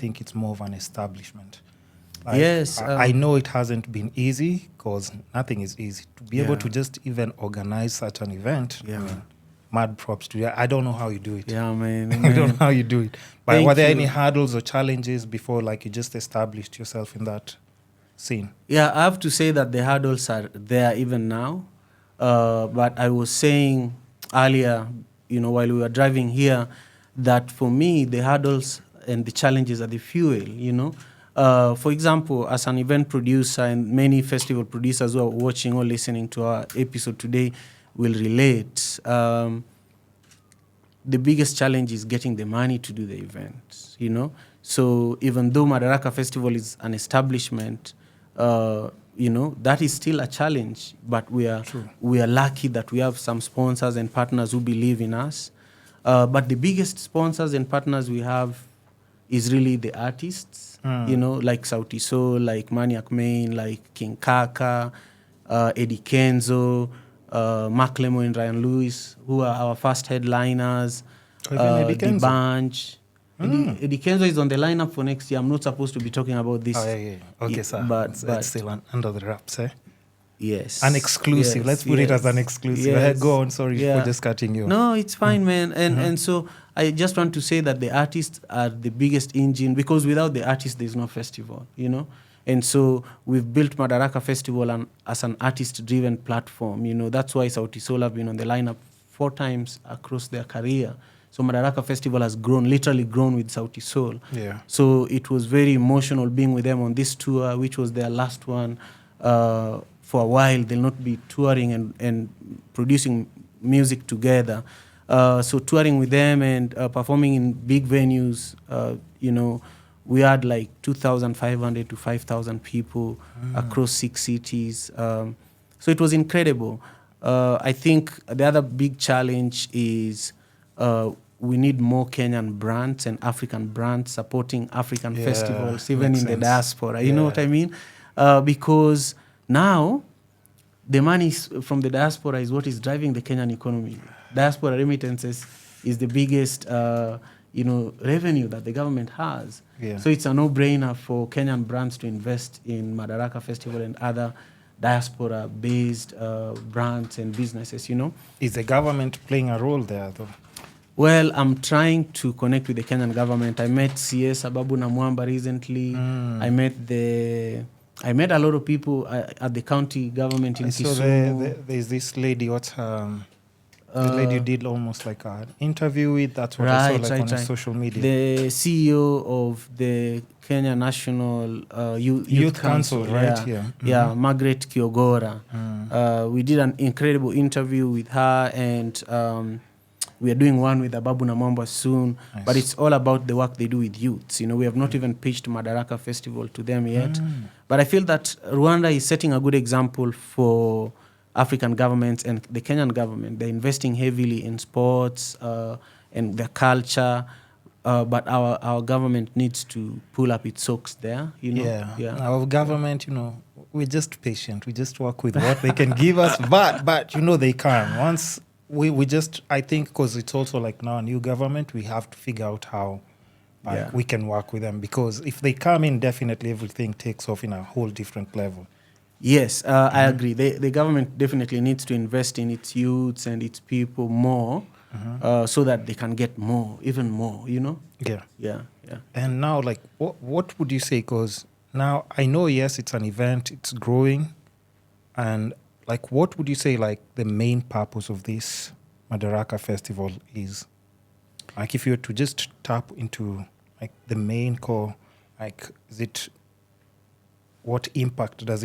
think it's more of an establishment. Like, Yes. I know it hasn't been easy because nothing is easy. To be able to just even organize such an event, I mean, mad props to you. I don't know how you do it. Yeah, man. I don't know how you do it. But were there you. any hurdles or challenges before, like, you just established yourself in that scene? Yeah, I have to say that the hurdles are there even now. But I was saying earlier, while we were driving here, that for me, the hurdles and the challenges are the fuel, For example, as an event producer and many festival producers who are watching or listening to our episode today will relate. The biggest challenge is getting the money to do the event, So even though Madaraka Festival is an establishment, that is still a challenge. But we are lucky that we have some sponsors and partners who believe in us. But the biggest sponsors and partners we have is really the artists, like Sauti Sol, like Maniac Main, like King Kaka, Eddie Kenzo, Mark Lemo and Ryan Lewis, who are our first headliners. The Bunch. Eddie Kenzo is on the lineup for next year. I'm not supposed to be talking about this. Oh, yeah. Okay, sir. But it's still under the wraps, eh? Yes. An exclusive. Yes, Let's put it as an exclusive. Yes. Go on. Sorry for just cutting you. No, it's fine, man. And so I just want to say that the artists are the biggest engine, because without the artists, there's no festival, And so we've built Madaraka Festival as an artist-driven platform. That's why Sauti Sol have been on the lineup 4 times across their career. So Madaraka Festival has literally grown with Sauti Sol. Yeah. So it was very emotional being with them on this tour, which was their last one. For a while, they'll not be touring and producing music together. So touring with them and performing in big venues, we had like 2,500 to 5,000 people across 6 cities. So it was incredible. I think the other big challenge is we need more Kenyan brands and African brands supporting African festivals, even in the diaspora. You know what I mean? Because now the money from the diaspora is what is driving the Kenyan economy. Diaspora remittances is the biggest revenue that the government has. Yeah. So it's a no-brainer for Kenyan brands to invest in Madaraka Festival and other diaspora-based brands and businesses, Is the government playing a role there, though? Well, I'm trying to connect with the Kenyan government. I met CS Ababu Namwamba recently. I met a lot of people at the county government in Kisumu. There's this lady, what's her... the lady you did almost like an interview with. That's what I saw on social media. The CEO of the Kenya National Youth Council, right? Yeah, Margaret Kiogora. We did an incredible interview with her, and we are doing one with Ababu Namwamba soon. Nice. But it's all about the work they do with youths. We have not even pitched Madaraka Festival to them yet. But I feel that Rwanda is setting a good example for African governments and the Kenyan government. They're investing heavily in sports and their culture, but our government needs to pull up its socks there. Yeah. Our government, we're just patient. We just work with what they can give us, but they can. Once we just, I think, because it's also like now a new government, we have to figure out how we can work with them, because if they come in, definitely everything takes off in a whole different level. Yes, I agree. The government definitely needs to invest in its youths and its people more, so that they can get more, even more, Yeah. And now, like, what would you say? Because now I know, yes, it's an event, it's growing. And, like, what would you say, like, the main purpose of this Madaraka Festival is? Like, if you were to just tap into, like, the main core, like, what impact does it